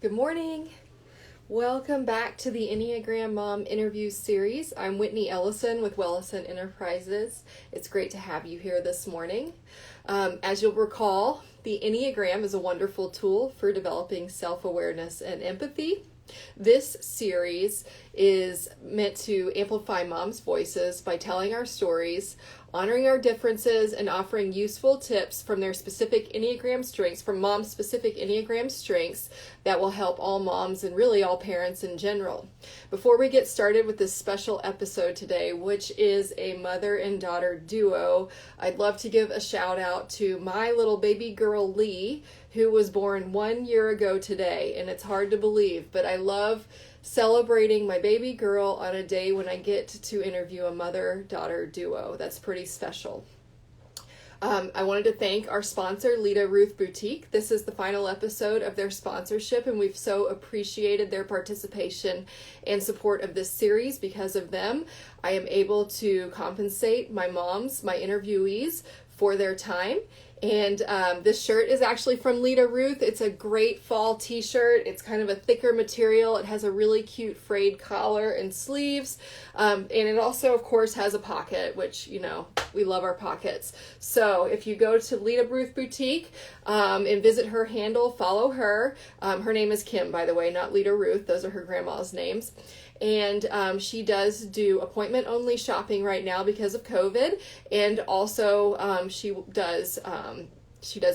Good morning. Welcome back to the Enneagram Mom interview series. I'm Whitney Ellison with Wellison Enterprises. It's great to have you here this morning. As you'll recall, the Enneagram is a wonderful tool for developing self-awareness and empathy. This series is meant to amplify moms' voices by telling our stories, honoring our differences, and offering useful tips from their specific Enneagram strengths, from moms' specific Enneagram strengths that will help all moms and really all parents in general. Before we get started with this special episode today, which is a mother and daughter duo, I'd love to give a shout out to my little baby girl Lee, who was born 1 year ago today, and it's hard to believe, but I love celebrating my baby girl on a day when I get to interview a mother-daughter duo. That's pretty special. I wanted to thank our sponsor, Lita Ruth Boutique. This is the final episode of their sponsorship, and we've so appreciated their participation and support of this series. Because of them, I am able to compensate my moms, my interviewees, for their time. And this shirt is actually from Lita Ruth. It's a great fall t-shirt. It's kind of a thicker material. It has a really cute frayed collar and sleeves. And it also, of course, has a pocket, which, you know, we love our pockets. So if you go to Lita Ruth Boutique and visit her handle, follow her. Her name is Kim, by the way, not Lita Ruth. Those are her grandma's names. And she does do appointment-only shopping right now because of COVID, and also she does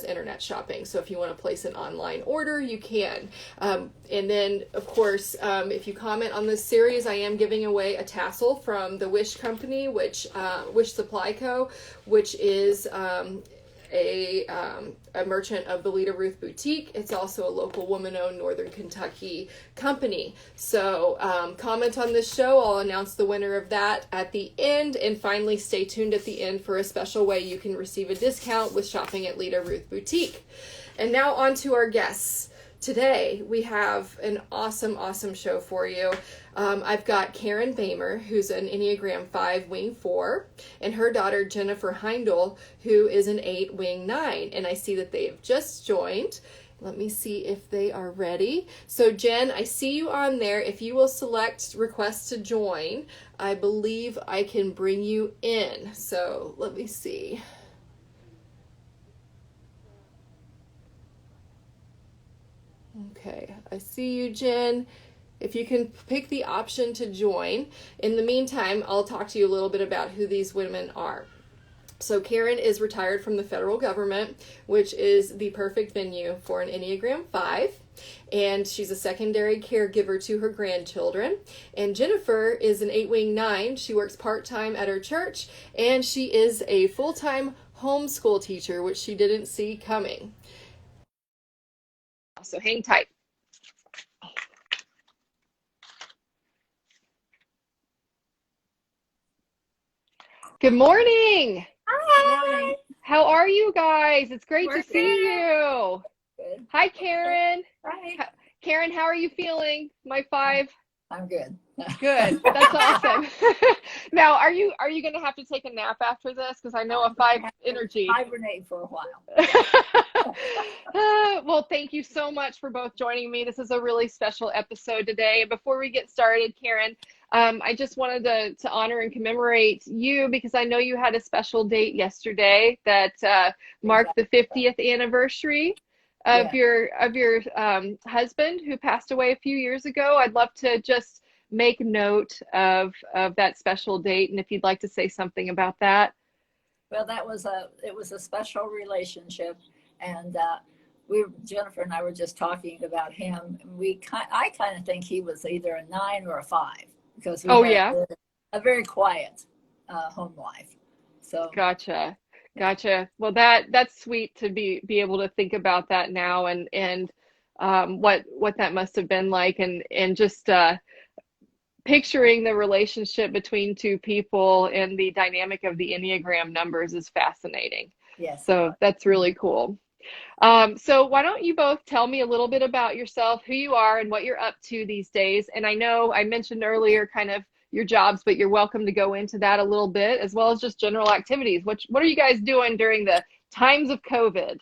internet shopping. So if you want to place an online order, you can. And then, of course, if you comment on this series, I am giving away a tassel from the Wish Company, Wish Supply Co., which is a merchant of the Lita Ruth Boutique. It's also a local woman-owned Northern Kentucky company. So comment on this show. I'll announce the winner of that at the end. And finally, stay tuned at the end for a special way you can receive a discount with shopping at Lita Ruth Boutique. And now on to our guests. Today, we have an awesome show for you. I've got Karen Beymer, who's an Enneagram 5 wing 4, and her daughter Jennifer Heindl, who is an 8 wing 9. And I see that they have just joined. Let me see if they are ready. So Jen, I see you on there. If you will select request to join, I believe I can bring you in. So let me see. Okay, I see you, Jen. If you can pick the option to join. In the meantime, I'll talk to you a little bit about who these women are. So Karen is retired from the federal government, which is the perfect venue for an Enneagram 5. And she's a secondary caregiver to her grandchildren. And Jennifer is an 8 wing 9. She works part-time at her church, and she is a full-time homeschool teacher, which she didn't see coming. So hang tight. Good morning. Hi. How are you guys? It's great We're to see you. Good. Hi, Karen. Hi. Karen, how are you feeling? My 5. I'm good. Good. That's awesome. Now, are you going to have to take a nap after this? Because I know a 5 energy. Hibernate for a while. Well, thank you so much for both joining me. This is a really special episode today. Before we get started, Karen, I just wanted to honor and commemorate you because I know you had a special date yesterday that marked the 50th anniversary of your husband who passed away a few years ago. I'd love to just make note of that special date, and if you'd like to say something about that. Well, it was a special relationship, and Jennifer and I were just talking about him. I kind of think he was either a 9 or a 5 because he had a very quiet home life. So Gotcha. Well, that's sweet to be able to think about that now, and what that must have been like, and just picturing the relationship between two people and the dynamic of the Enneagram numbers is fascinating. Yes. So that's really cool. So why don't you both tell me a little bit about yourself, who you are, and what you're up to these days? And I know I mentioned earlier kind of your jobs, but you're welcome to go into that a little bit, as well as just general activities. What are you guys doing during the times of COVID?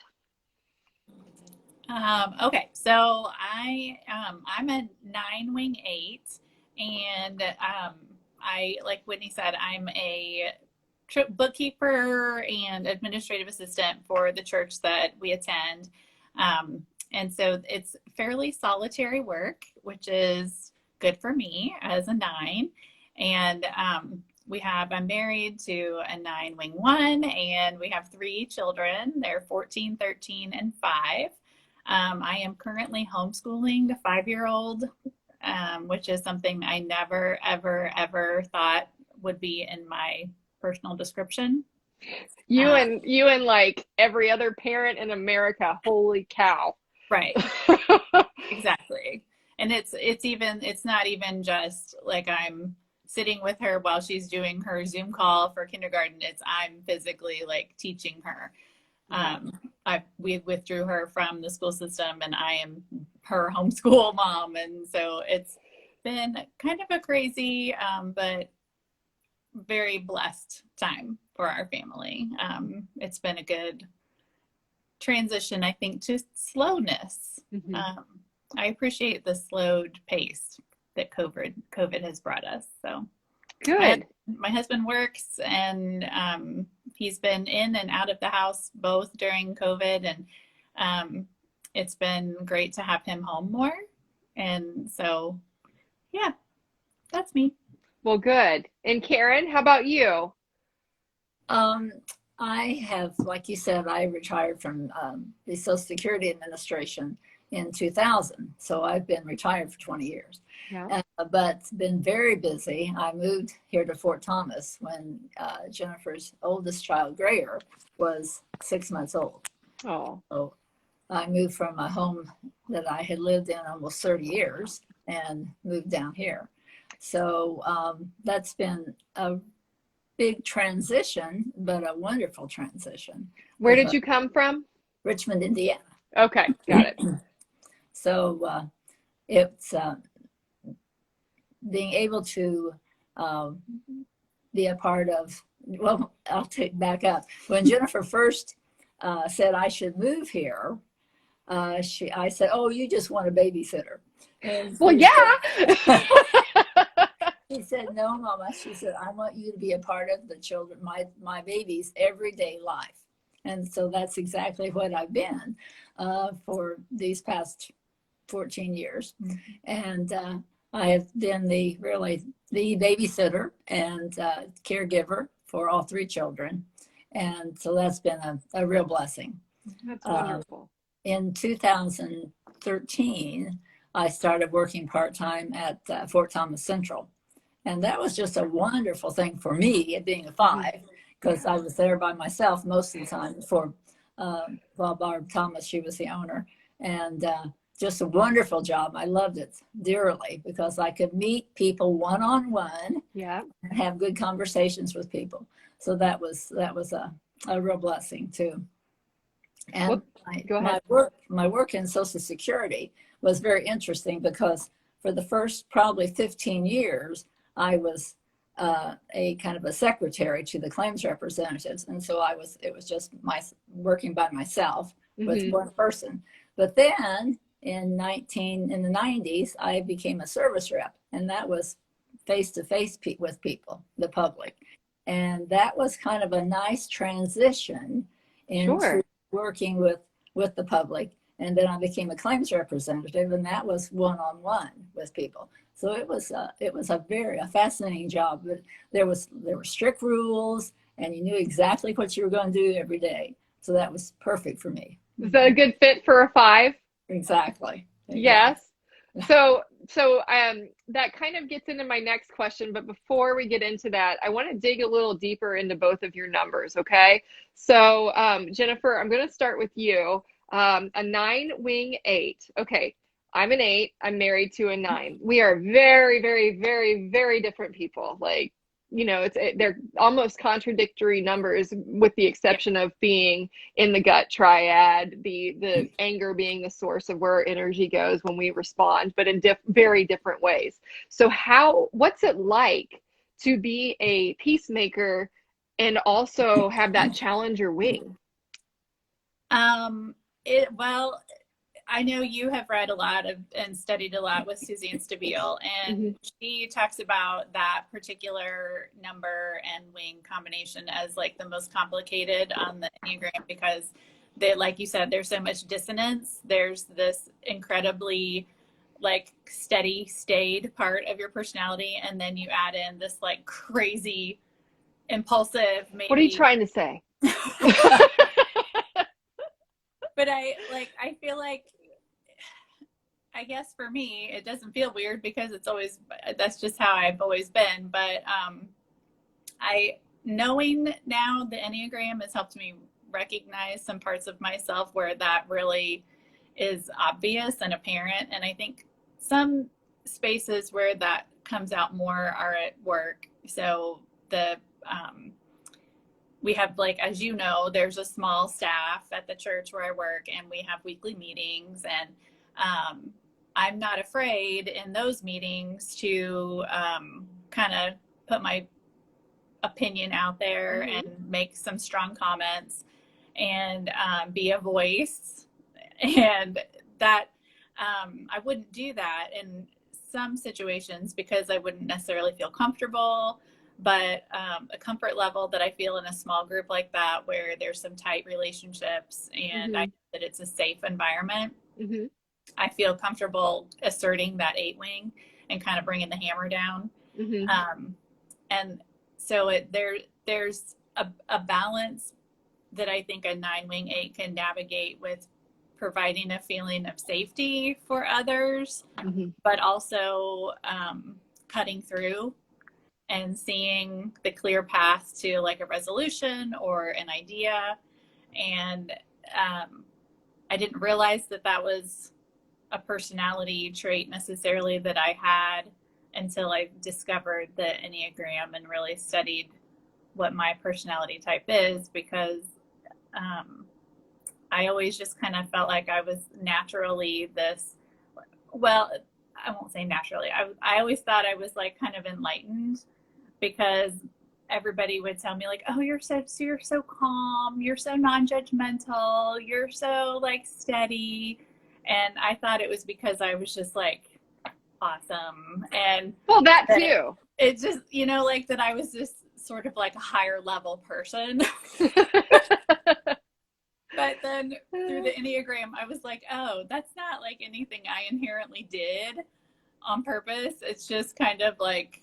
Okay, so I'm a 9w8, and I, like Whitney said, I'm a bookkeeper and administrative assistant for the church that we attend. And so it's fairly solitary work, which is good for me as a 9. And I'm married to a 9w1, and we have 3 children. They're 14, 13, and 5. I am currently homeschooling a 5-year-old, which is something I never, ever, ever thought would be in my personal description. You and like every other parent in America. Holy cow. Right. Exactly. And it's not even just like I'm sitting with her while she's doing her Zoom call for kindergarten. I'm physically like teaching her. We withdrew her from the school system, and I am her homeschool mom. And so it's been kind of a crazy, but very blessed time for our family. It's been a good transition, I think, to slowness. I appreciate the slowed pace that COVID has brought us. So good. My husband works, and he's been in and out of the house both during COVID, and it's been great to have him home more. And so, yeah, that's me. Well, good. And Karen, how about you? I have, like you said, I retired from the Social Security Administration in 2000. So I've been retired for 20 years, but been very busy. I moved here to Fort Thomas when Jennifer's oldest child, Grayer, was 6 months old. Oh. So I moved from a home that I had lived in almost 30 years and moved down here. So that's been a big transition, but a wonderful transition. Where did you come from? Richmond, Indiana. Okay, got it. So it's being able to be a part of, well, I'll take back up. When Jennifer first said I should move here, I said, "Oh, you just want a babysitter." And well, yeah. She said, "No, Mama." She said, "I want you to be a part of the children, my baby's everyday life." And so that's exactly what I've been for these past 14 years. And I have been the babysitter and caregiver for all 3 children. And so that's been a real blessing. That's wonderful. In 2013, I started working part-time at Fort Thomas Central. And that was just a wonderful thing for me, being a 5, because I was there by myself most of the time for Barb Thomas. She was the owner. And just a wonderful job. I loved it dearly because I could meet people one-on-one and have good conversations with people. So that was a real blessing too. And my work in Social Security was very interesting because for the first probably 15 years, I was a kind of a secretary to the claims representatives. And so it was just working by myself with one person. But then in the 90s, I became a service rep, and that was face to face with people, the public. And that was kind of a nice transition into working with the public. And then I became a claims representative, and that was one-on-one with people. So it was a fascinating job. But there were strict rules, and you knew exactly what you were going to do every day. So that was perfect for me. Is that a good fit for a 5? Exactly. Yes. So that kind of gets into my next question, but before we get into that, I want to dig a little deeper into both of your numbers, okay? So Jennifer, I'm going to start with you. A 9w8. Okay, I'm an 8. I'm married to a 9. We are very, very, very, very different people. Like, they're almost contradictory numbers, with the exception of being in the gut triad, the anger being the source of where our energy goes when we respond, but in very different ways. So what's it like to be a peacemaker and also have that challenger wing? I know you have read a lot and studied a lot with Suzanne Stabile, and she talks about that particular number and wing combination as like the most complicated on the Enneagram because like you said, there's so much dissonance. There's this incredibly like steady, staid part of your personality, and then you add in this like crazy, impulsive. Maybe. What are you trying to say? But I feel like, I guess for me, it doesn't feel weird because that's just how I've always been. But knowing now the Enneagram has helped me recognize some parts of myself where that really is obvious and apparent. And I think some spaces where that comes out more are at work. So we have, like, as you know, there's a small staff at the church where I work, and we have weekly meetings. And I'm not afraid in those meetings to kind of put my opinion out there and make some strong comments and be a voice. And that I wouldn't do that in some situations because I wouldn't necessarily feel comfortable. But a comfort level that I feel in a small group like that, where there's some tight relationships and I know that it's a safe environment, I feel comfortable asserting that 8 wing and kind of bringing the hammer down. And so there's a balance that I think a 9 wing 8 can navigate with providing a feeling of safety for others, but also cutting through and seeing the clear path to like a resolution or an idea. And I didn't realize that was a personality trait necessarily that I had until I discovered the Enneagram and really studied what my personality type is, because I always just kind of felt like I was naturally this, well, I won't say naturally. I always thought I was like kind of enlightened, because everybody would tell me like, oh, you're so calm, you're so non-judgmental, you're so like steady. And I thought it was because I was just like awesome. And well, that too. It just, like that I was just sort of like a higher level person. But then through the Enneagram, I was like, oh, that's not like anything I inherently did on purpose. It's just kind of like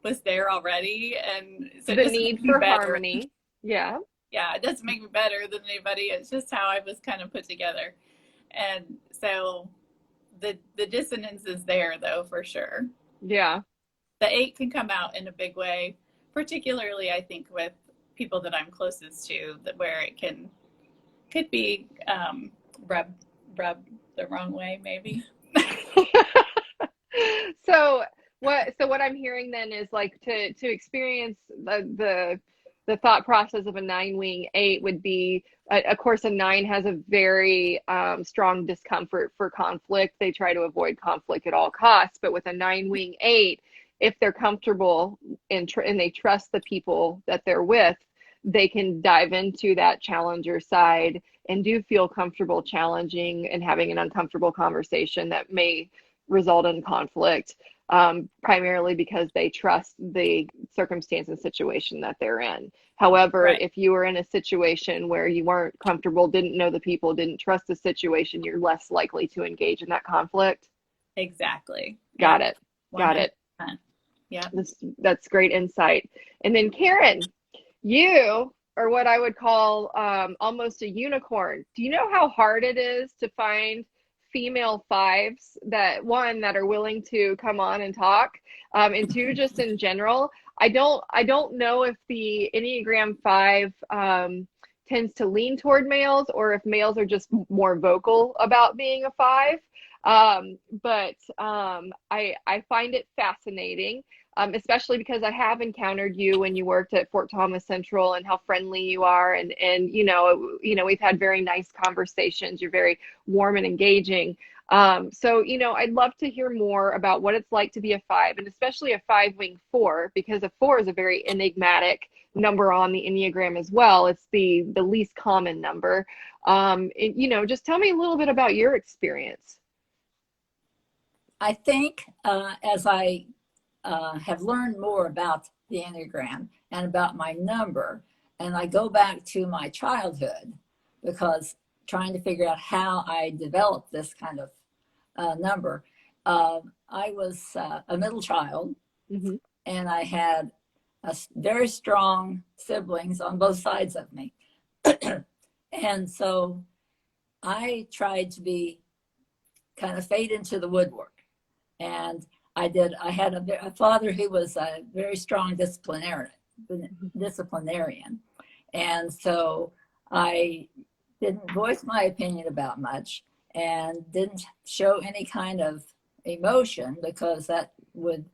was there already. And so the need for harmony. Yeah. Yeah. It doesn't make me better than anybody. It's just how I was kind of put together. And so the dissonance is there though, for sure. Yeah. The 8 can come out in a big way, particularly I think with people that I'm closest to, where it could be rubbed the wrong way, maybe. So what I'm hearing then is like to experience the thought process of a 9 wing 8 would be, of course, a 9 has a very strong discomfort for conflict. They try to avoid conflict at all costs. But with a 9 wing 8, if they're comfortable and they trust the people that they're with, they can dive into that challenger side and do feel comfortable challenging and having an uncomfortable conversation that may result in conflict, primarily because they trust the circumstance and situation that they're in. However, if you were in a situation where you weren't comfortable, didn't know the people, didn't trust the situation, you're less likely to engage in that conflict. Exactly. Got it. 100%. Yeah. That's great insight. And then Karen, you are what I would call almost a unicorn. Do you know how hard it is to find female 5s that are willing to come on and talk, and 2, just in general? I don't know if the Enneagram 5 tends to lean toward males, or if males are just more vocal about being a 5. But I find it fascinating. Especially because I have encountered you when you worked at Fort Thomas Central, and how friendly you are, and we've had very nice conversations. You're very warm and engaging. So I'd love to hear more about what it's like to be a 5, and especially a 5 wing 4, because a 4 is a very enigmatic, number on the Enneagram as well. It's the least common number. Just tell me a little bit about your experience. I think as I have learned more about the Enneagram and about my number, and I go back to my childhood, because trying to figure out how I developed this kind of number, I was a middle child, Mm-hmm. and I had very strong siblings on both sides of me. And so I tried to be kind of fade into the woodwork. And I had a father who was a very strong disciplinarian. And so I didn't voice my opinion about much and didn't show any kind of emotion, because that would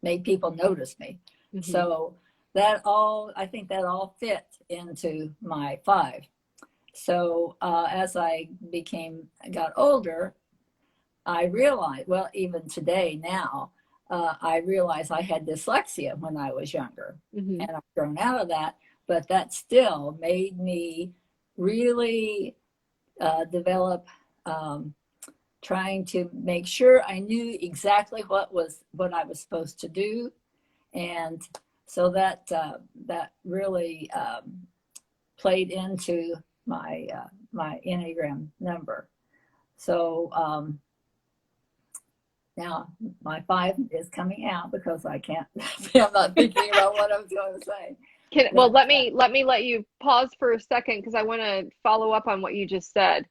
make people notice me. Mm-hmm. So I think that all fit into my 5. So as I got older, I realized, well, even today now, I realized I had dyslexia when I was younger. Mm-hmm. And I've grown out of that, but that still made me really develop trying to make sure I knew exactly what I was supposed to do. And so that really played into my Enneagram number. So now my 5 is coming out, because I'm not thinking about what I was going to say. Let me let you pause for a second, because I want to follow up on what you just said.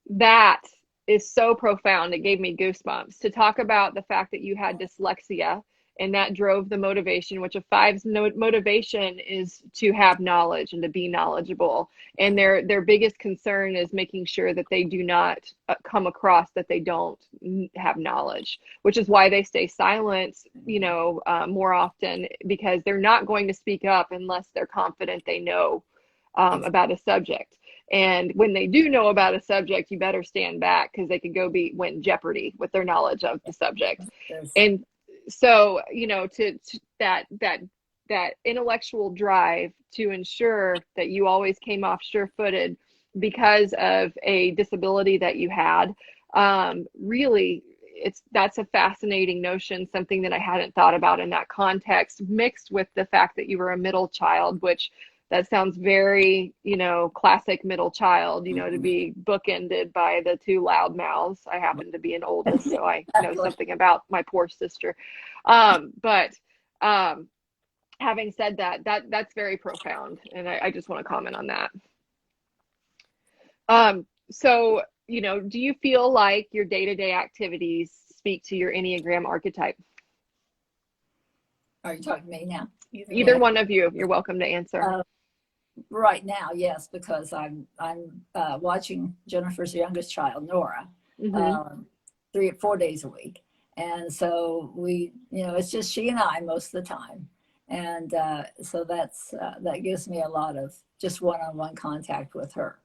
That is so profound. It gave me goosebumps to talk about the fact that you had dyslexia, and that drove the motivation, which a 5's motivation is to have knowledge and to be knowledgeable. And their biggest concern is making sure that they do not come across that they don't have knowledge, which is why they stay silent, more often, because they're not going to speak up unless they're confident they know about a subject. And when they do know about a subject, you better stand back, because they could win Jeopardy with their knowledge of the subject. Yes. And so, to that intellectual drive to ensure that you always came off sure-footed because of a disability that you had, really, that's a fascinating notion, something that I hadn't thought about in that context, mixed with the fact that you were a middle child, which that sounds very, classic middle child, to be bookended by the 2 loud mouths. I happen to be an oldest, so I know something about my poor sister. But having said that's very profound, and I just want to comment on that. So, do you feel like your day-to-day activities speak to your Enneagram archetype? Are you talking to me now? Either one of you, you're welcome to answer. Right now, yes, because I'm watching Jennifer's youngest child, Nora, mm-hmm. 3 or 4 days a week. And so we, it's just she and I most of the time. And so that gives me a lot of just one-on-one contact with her.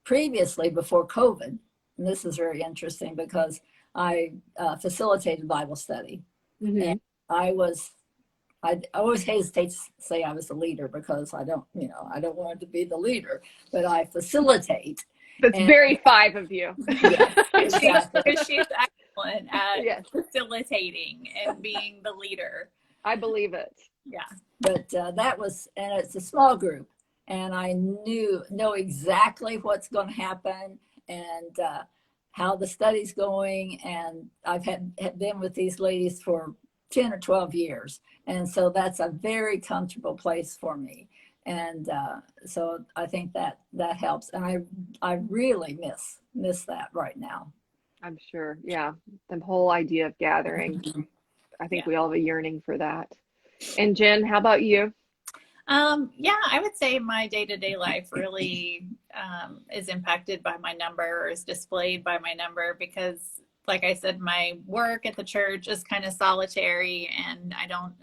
Previously, before COVID, and this is very interesting, because I facilitated Bible study. Mm-hmm. And I always hesitate to say I was the leader, because I don't want to be the leader, but I facilitate. That's very 5 of you. Yeah, exactly. She's excellent at facilitating and being the leader. I believe it. Yeah, but and it's a small group, and I know exactly what's going to happen, and how the study's going, and I've had been with these ladies for 10 or 12 years. And so that's a very comfortable place for me. And so I think that helps. And I really miss that right now. I'm sure. Yeah. The whole idea of gathering. I think we all have a yearning for that. And Jen, how about you? I would say my day-to-day life really is impacted by my number, or is displayed by my number, because like I said, my work at the church is kind of solitary, and I don't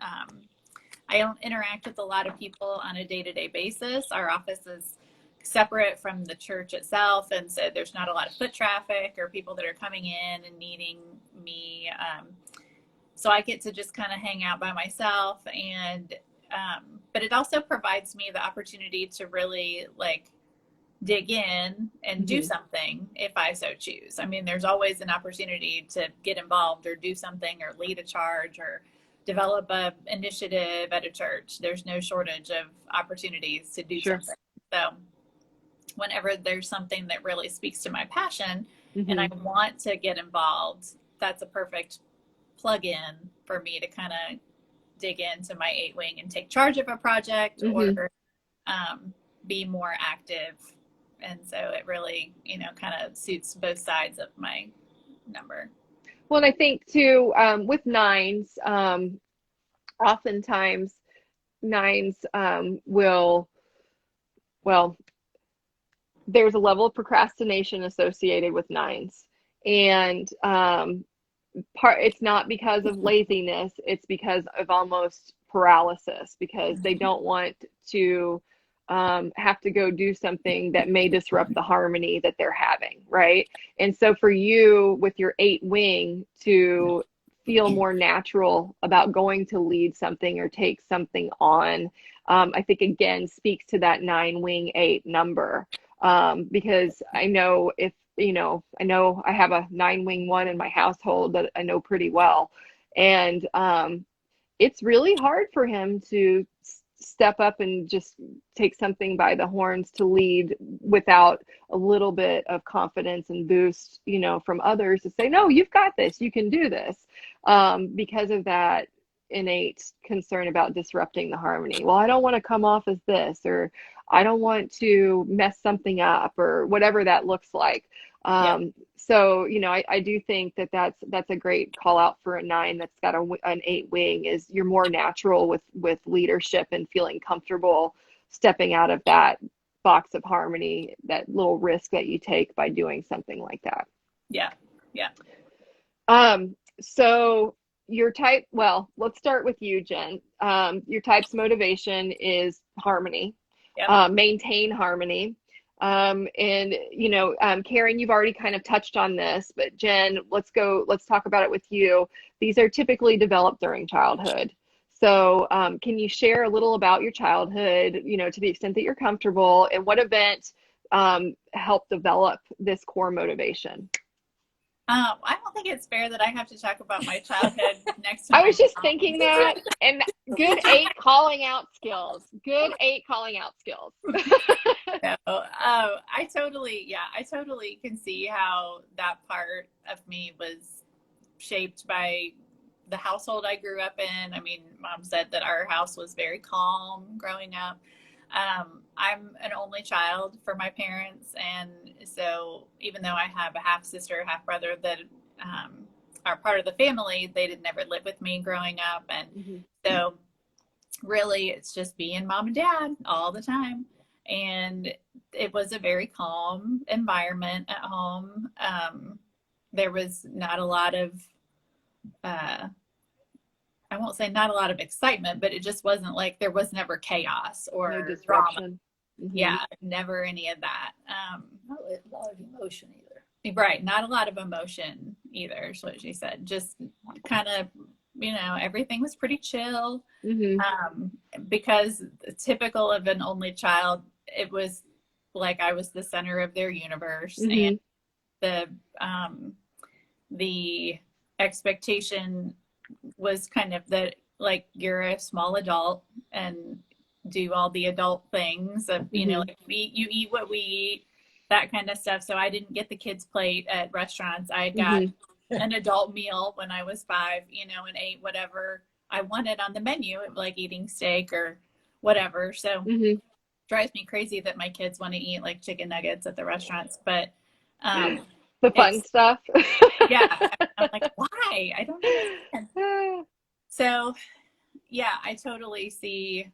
interact with a lot of people on a day-to-day basis. Our office is separate from the church itself, and so there's not a lot of foot traffic or people that are coming in and needing me So I get to just kind of hang out by myself. And, but it also provides me the opportunity to really like dig in and do something if I so choose. I mean, there's always an opportunity to get involved or do something or lead a charge or develop a initiative at a church. There's no shortage of opportunities to do something. So whenever there's something that really speaks to my passion and I want to get involved, that's a perfect plug-in for me to kind of dig into my 8-wing and take charge of a project or be more active. And so it really, kind of suits both sides of my number. Well, and I think too, with nines, oftentimes nines there's a level of procrastination associated with nines. And it's not because of laziness, it's because of almost paralysis, because they don't want to have to go do something that may disrupt the harmony that they're having, right? And so for you, with your 8-wing, to feel more natural about going to lead something or take something on, I think again speaks to that 9-wing 8 number, because I know I have a 9-wing 1 in my household that I know pretty well, and it's really hard for him to step up and just take something by the horns to lead without a little bit of confidence and boost, from others to say, no, you've got this, you can do this, because of that innate concern about disrupting the harmony. Well, I don't want to come off as this, or I don't want to mess something up, or whatever that looks like. So, I do think that that's a great call out for a 9 that's got an 8-wing, is you're more natural with leadership and feeling comfortable stepping out of that box of harmony, that little risk that you take by doing something like that. Yeah. So your type, well, let's start with you, Jen. Your type's motivation is harmony, maintain harmony. And Karen, you've already kind of touched on this, but Jen, let's talk about it with you. These are typically developed during childhood. So can you share a little about your childhood, to the extent that you're comfortable, and what event helped develop this core motivation? I don't think it's fair that I have to talk about my childhood next to I was just thinking that, and good 8 calling out skills. Good 8 calling out skills. So, I totally can see how that part of me was shaped by the household I grew up in. I mean, Mom said that our house was very calm growing up. I'm an only child for my parents, and so even though I have a half sister, half brother that are part of the family, they did never live with me growing up, and so really it's just me and Mom and Dad all the time. And it was a very calm environment at home. There was not a lot of I won't say not a lot of excitement, but it just wasn't like, there was never chaos or no disruption. Yeah, never any of that. Not a lot of emotion either. Right, not a lot of emotion either, is what she said. Just kind of, everything was pretty chill. Because typical of an only child, it was like I was the center of their universe, and the expectation was kind of that, like, you're a small adult and do all the adult things of, like you eat what we eat, that kind of stuff. So I didn't get the kids' plate at restaurants. I got an adult meal when I was 5, and ate whatever I wanted on the menu, like eating steak or whatever. So drives me crazy that my kids want to eat like chicken nuggets at the restaurants, but the fun stuff. Yeah, I'm like, why? I don't understand. So yeah, I totally see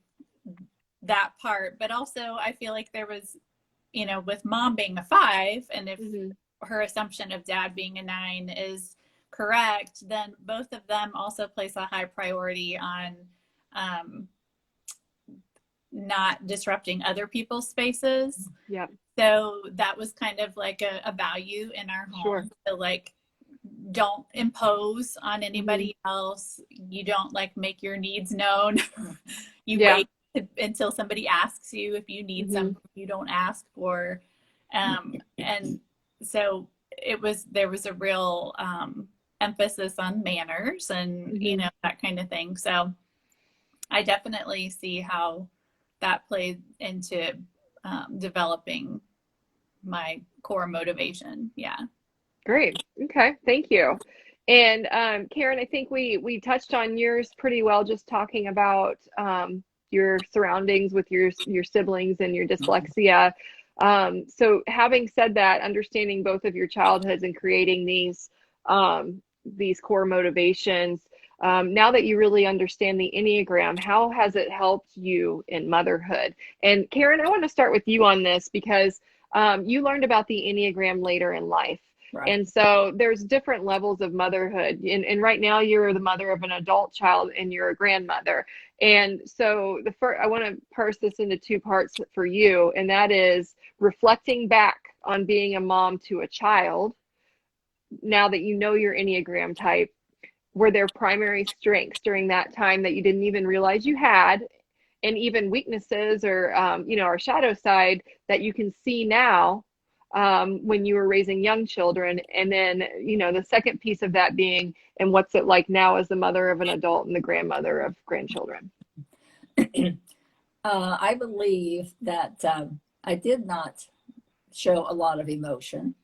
that part, but also I feel like there was, with Mom being a 5, and if her assumption of Dad being a 9 is correct, then both of them also place a high priority on not disrupting other people's spaces. Yeah. So that was kind of like a value in our home. Sure. So like don't impose on anybody else. You don't like make your needs known. You wait until somebody asks you if you need something you don't ask for. And so there was a real emphasis on manners and, you know, that kind of thing. So I definitely see how that played into developing my core motivation. Yeah. Great. Okay. Thank you. And Karen, I think we touched on yours pretty well, just talking about your surroundings with your siblings and your dyslexia. So having said that, understanding both of your childhoods and creating these core motivations, now that you really understand the Enneagram, how has it helped you in motherhood? And Karen, I want to start with you on this because you learned about the Enneagram later in life. Right. And so there's different levels of motherhood. And right now you're the mother of an adult child and you're a grandmother. And so I want to parse this into two parts for you. And that is reflecting back on being a mom to a child. Now that you know your Enneagram type, were there primary strengths during that time that you didn't even realize you had? And even weaknesses or, our shadow side that you can see now when you were raising young children. And then, the second piece of that being, and what's it like now as the mother of an adult and the grandmother of grandchildren? I believe that I did not show a lot of emotion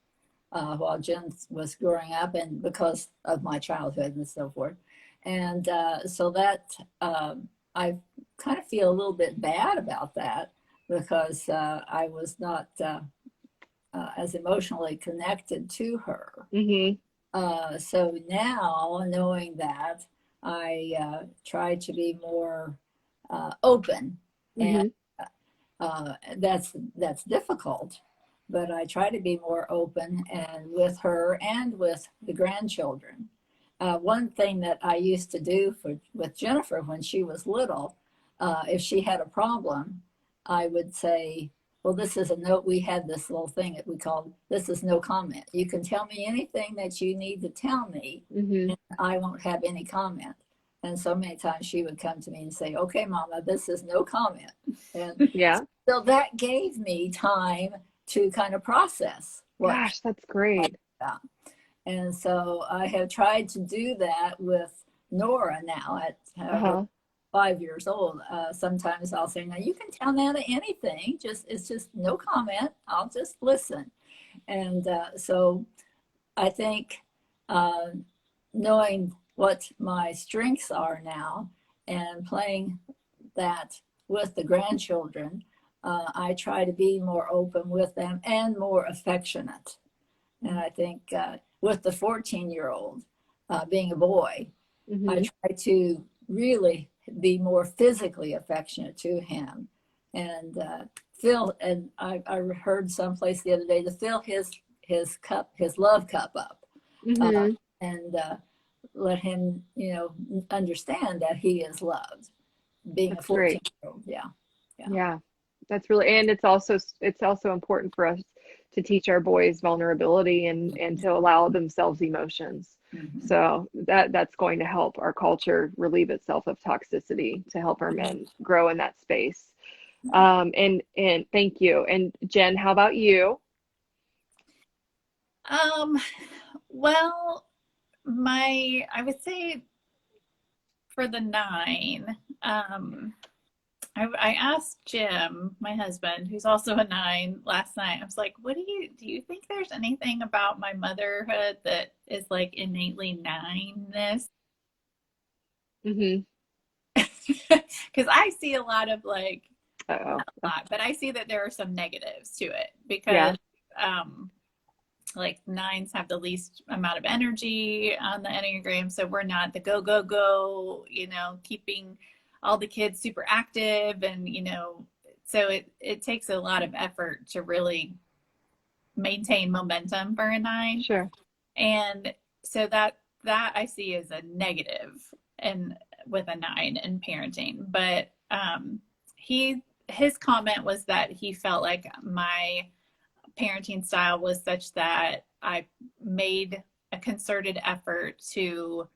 while Jen was growing up, and because of my childhood and so forth. And so that I kind of feel a little bit bad about that because I was not as emotionally connected to her. So now, knowing that, I try to be more open, and that's difficult. But I try to be more open and with her and with the grandchildren. One thing that I used to do with Jennifer when she was little, if she had a problem, I would say, well, this is a note. We had this little thing that we called, this is no comment. You can tell me anything that you need to tell me, and I won't have any comment. And so many times she would come to me and say, okay, Mama, this is no comment. And so that gave me time to kind of process. Gosh, that's great. And so I have tried to do that with Nora now at 5 years old. Sometimes I'll say, now you can tell Nana anything, it's just no comment. I'll just listen. And so I think knowing what my strengths are now and playing that with the grandchildren, I try to be more open with them and more affectionate. And I think with the 14-year-old, being a boy, I try to really be more physically affectionate to him and fill. And I heard someplace the other day to fill his cup, his love cup up, and let him, understand that he is loved. Being a 14-year-old, yeah. That's really, and it's also important for us to teach our boys vulnerability and to allow themselves emotions. So that's going to help our culture relieve itself of toxicity to help our men grow in that space. And thank you. And Jen, how about you? Well, I would say for the 9, I asked Jim, my husband, who's also a 9, last night. I was like, do you think there's anything about my motherhood that is like innately 9-ness? Because I see a lot of like, not a lot, but I see that there are some negatives to it because like 9s have the least amount of energy on the Enneagram. So we're not the go, keeping all the kids super active and, so it takes a lot of effort to really maintain momentum for a 9. Sure. And so that I see as a negative and with a 9 in parenting. But his comment was that he felt like my parenting style was such that I made a concerted effort to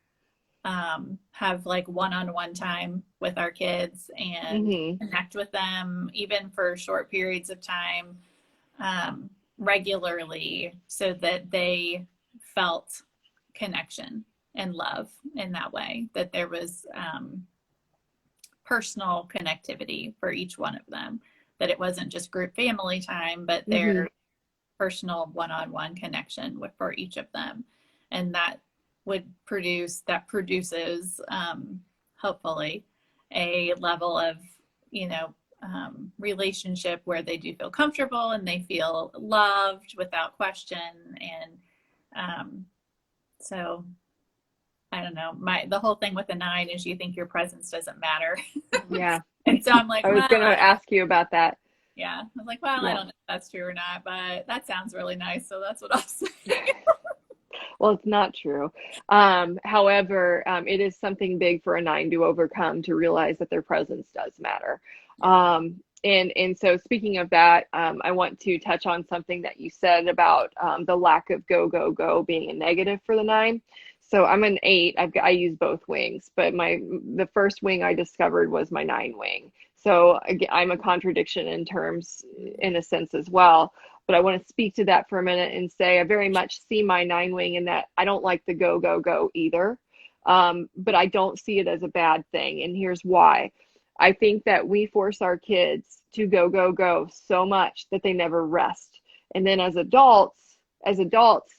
have like one-on-one time with our kids and connect with them, even for short periods of time, regularly, so that they felt connection and love in that way, that there was personal connectivity for each one of them, that it wasn't just group family time, but their personal one-on-one connection for each of them. And that produces hopefully a level of, relationship where they do feel comfortable and they feel loved without question. And so I don't know, the whole thing with the 9 is you think your presence doesn't matter. Yeah. And so I'm like, I was going to ask you about that. Yeah. I was like, well, I don't know if that's true or not, but that sounds really nice. So that's what I'll say. Well, it's not true. However, it is something big for a 9 to overcome, to realize that their presence does matter. And so speaking of that, I want to touch on something that you said about the lack of go being a negative for the 9. So I'm an 8. I use both wings, but the first wing I discovered was my 9 wing. So I'm a contradiction in a sense as well. But I want to speak to that for a minute and say I very much see my 9 wing in that I don't like the go either. But I don't see it as a bad thing. And here's why. I think that we force our kids to go so much that they never rest. And then as adults,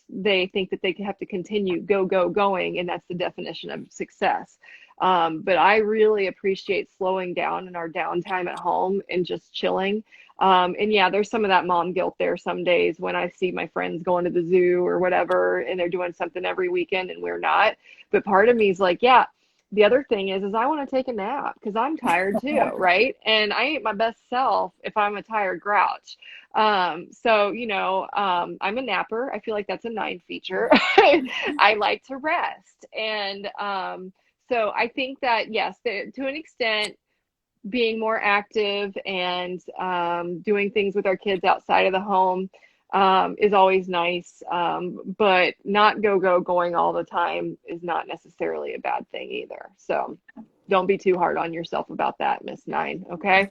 they think that they have to continue going. And that's the definition of success. But I really appreciate slowing down in our downtime at home and just chilling. And yeah, there's some of that mom guilt there some days when I see my friends going to the zoo or whatever, and they're doing something every weekend and we're not. But part of me is like, yeah, the other thing is I want to take a nap because I'm tired too, right? And I ain't my best self if I'm a tired grouch. So, I'm a napper. I feel like that's a 9 feature. I like to rest. And so I think that, yes, to an extent, being more active and doing things with our kids outside of the home is always nice, but not going all the time is not necessarily a bad thing either. So don't be too hard on yourself about that, Miss 9. Okay.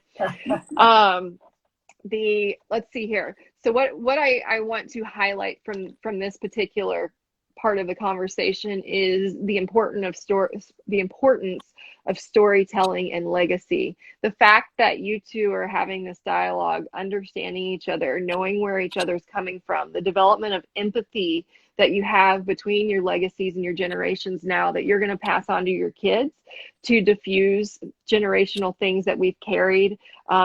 Let's see here. So what I want to highlight from this particular part of the conversation is the importance of storytelling and legacy. The fact that you two are having this dialogue, understanding each other, knowing where each other's coming from, the development of empathy that you have between your legacies and your generations now that you're going to pass on to your kids to diffuse generational things that we've carried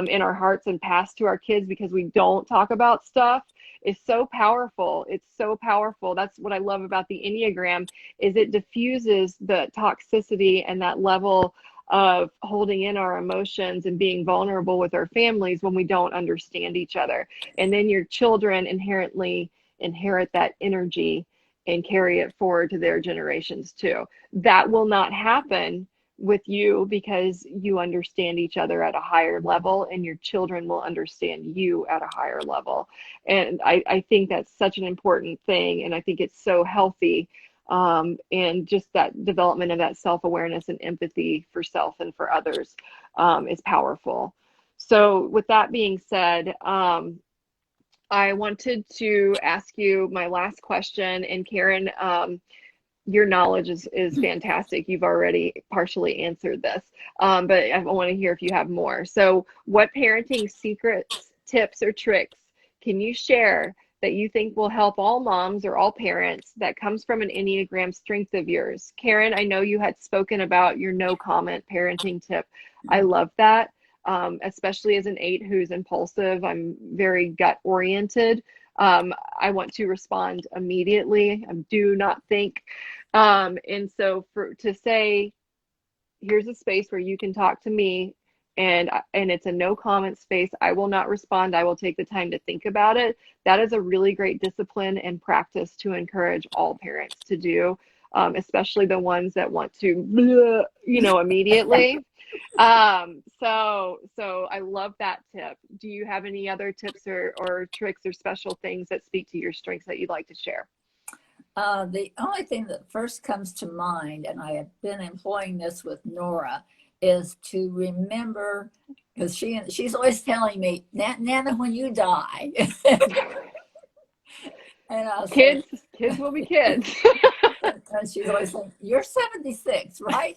in our hearts and passed to our kids because we don't talk about stuff is so powerful. It's so powerful. That's what I love about the Enneagram is it diffuses the toxicity and that level of holding in our emotions and being vulnerable with our families when we don't understand each other. And then your children inherently inherit that energy and carry it forward to their generations too. That will not happen with you because you understand each other at a higher level and your children will understand you at a higher level. And I think that's such an important thing. And I think it's so healthy. And just that development of that self-awareness and empathy for self and for others is powerful. So with that being said, I wanted to ask you my last question, and Karen, your knowledge is fantastic. You've already partially answered this, but I want to hear if you have more. So what parenting secrets, tips, or tricks can you share that you think will help all moms or all parents that comes from an Enneagram strength of yours? Karen, I know you had spoken about your no comment parenting tip. I love that. Especially as an 8 who's impulsive, I'm very gut oriented. I want to respond immediately. I do not think. And so to say, here's a space where you can talk to me and it's a no comment space. I will not respond. I will take the time to think about it. That is a really great discipline and practice to encourage all parents to do, especially the ones that want to, immediately. So I love that tip. Do you have any other tips or tricks or special things that speak to your strengths that you'd like to share? The only thing that first comes to mind, and I have been employing this with Nora, is to remember, because she's always telling me, Nana, when you die, and I'll say, Kids will be kids. and she's always saying, "You're 76, right?"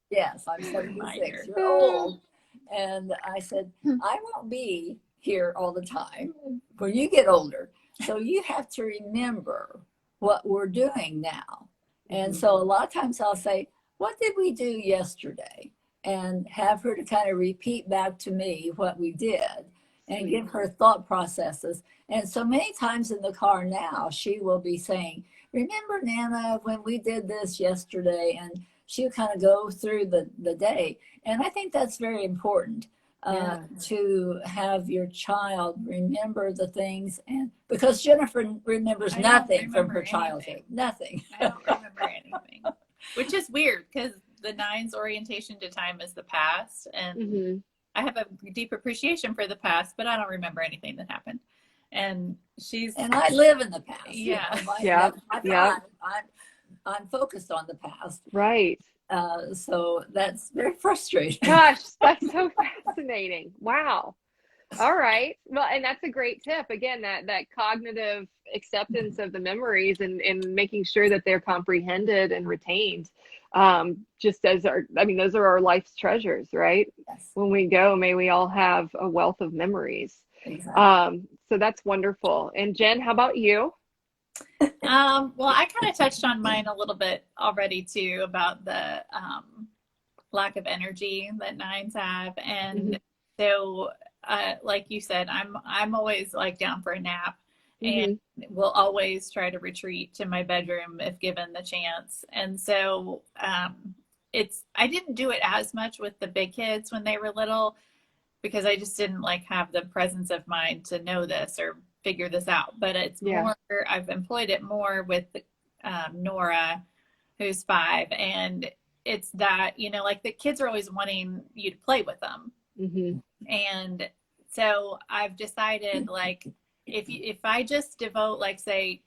Yes, I'm 76. You're old. And I said, I won't be here all the time when you get older. So you have to remember what we're doing now. And so a lot of times I'll say, what did we do yesterday? And have her to kind of repeat back to me what we did and give her thought processes. And so many times in the car now, she will be saying, remember, Nana, when we did this yesterday? And she'll kind of go through the day. And I think that's very important. To have your child remember the things, and because Jennifer remembers nothing from her childhood, nothing. I don't remember anything, which is weird because the 9's orientation to time is the past, and I have a deep appreciation for the past, but I don't remember anything that happened. And I live in the past. Yeah, I'm focused on the past. Right. So that's very frustrating. Gosh, that's so fascinating. Wow. All right. Well, and that's a great tip. Again, that cognitive acceptance of the memories and making sure that they're comprehended and retained. Just as those are our life's treasures, right? Yes. When we go, may we all have a wealth of memories. Exactly. So that's wonderful. And Jen, how about you? Well, I kind of touched on mine a little bit already too, about the lack of energy that 9's have. And so, like you said, I'm always like down for a nap, and will always try to retreat to my bedroom if given the chance. And so I didn't do it as much with the big kids when they were little, because I just didn't like have the presence of mind to know this or figure this out. But it's more, I've employed it more with Nora, who's 5, and it's that, like the kids are always wanting you to play with them. And so I've decided, like, if I just devote, like, say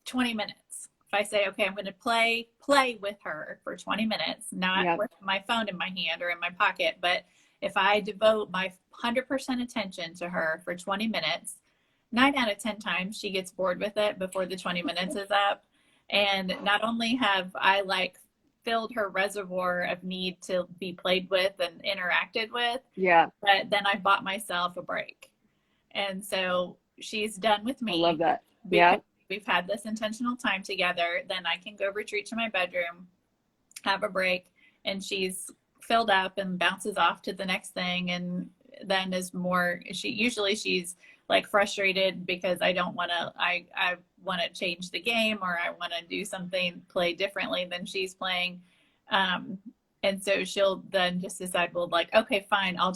20 minutes, if I say, okay, I'm going to play with her for 20 minutes, not with my phone in my hand or in my pocket, but if I devote my 100% attention to her for 20 minutes, 9 out of 10 times she gets bored with it before the 20 minutes is up. And not only have I filled her reservoir of need to be played with and interacted with, but then I bought myself a break. And so she's done with me. I love that. Yeah. We've had this intentional time together. Then I can go retreat to my bedroom, have a break, and she's filled up and bounces off to the next thing. And then she's like frustrated because I don't want to, I want to change the game, or I want to do something, play differently than she's playing. And so she'll then just decide, well, like, okay, fine, I'll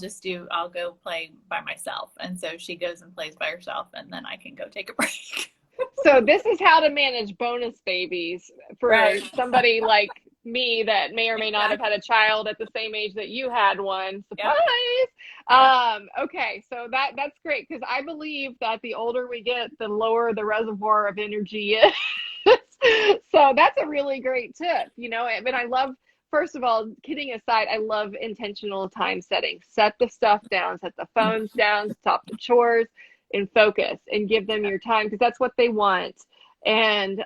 go play by myself. And so she goes and plays by herself, and then I can go take a break. So this is how to manage bonus babies for somebody like me that may or may not have had a child at the same age that you had one. Surprise! Okay, so that's great, because I believe that the older we get, the lower the reservoir of energy is. So that's a really great tip, and I love, first of all, kidding aside, I love intentional time setting. Set the stuff down, set the phones down, stop the chores, and focus, and give them your time, because that's what they want. And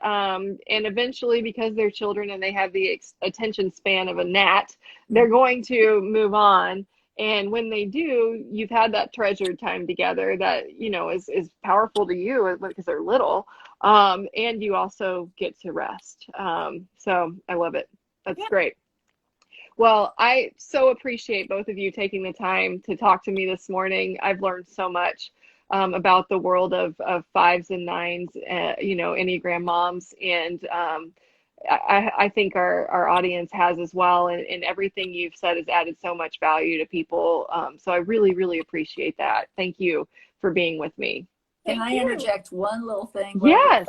eventually, because they're children and they have the attention span of a gnat, they're going to move on. And when they do, you've had that treasured time together that, is powerful to you because they're little. And you also get to rest. So I love it. That's great. Well, I so appreciate both of you taking the time to talk to me this morning. I've learned so much about the world of 5s and 9s, Enneagram moms. And I think our audience has as well. And everything you've said has added so much value to people. So I really, really appreciate that. Thank you for being with me. Can I interject one little thing? Yes.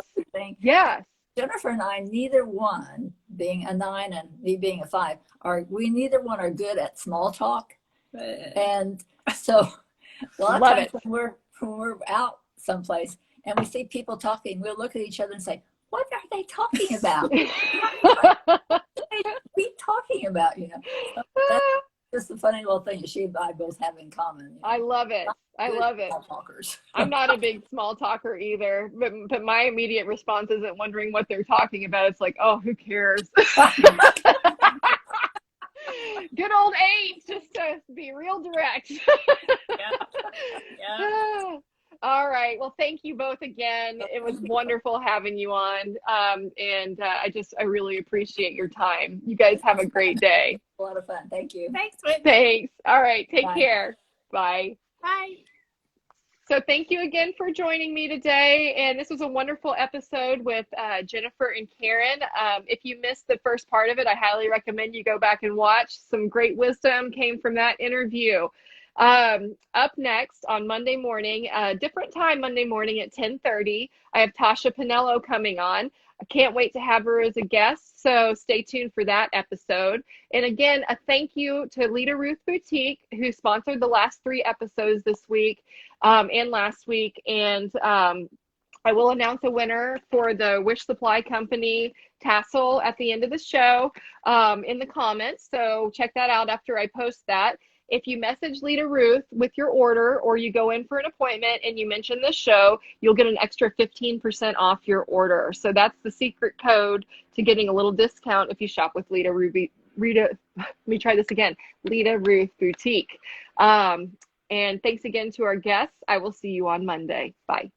Yes. Jennifer and I, neither one, being a 9 and me being a 5, neither one are good at small talk. And so a lot of times when we're out someplace and we see people talking, we'll look at each other and say, what are they talking about? What are they talking about, you know? So that's just a funny little thing she and I both have in common. You know? I love it. I love it. Small talkers. I'm not a big small talker either, but my immediate response isn't wondering what they're talking about. It's like, oh, who cares? Good old 8, just to be real direct. Yeah. All right. Well, thank you both again. It was wonderful having you on. And I really appreciate your time. You guys have a great day. A lot of fun. Thank you. Thanks, Whitney. Thanks. All right. Take Bye. care. Bye. Bye. So thank you again for joining me today. And this was a wonderful episode with Jennifer and Karen. If you missed the first part of it, I highly recommend you go back and watch. Some great wisdom came from that interview. Up next on Monday morning, different time Monday morning at 10:30, I have Tasha Pinello coming on. I can't wait to have her as a guest, so stay tuned for that episode. And again, a thank you to Lita Ruth Boutique, who sponsored the last 3 episodes this week and last week. And I will announce a winner for the Wish Supply Company tassel at the end of the show in the comments. So check that out after I post that. If you message Lita Ruth with your order, or you go in for an appointment and you mention this show, you'll get an extra 15% off your order. So that's the secret code to getting a little discount if you shop with Lita Ruth Boutique. And thanks again to our guests. I will see you on Monday. Bye.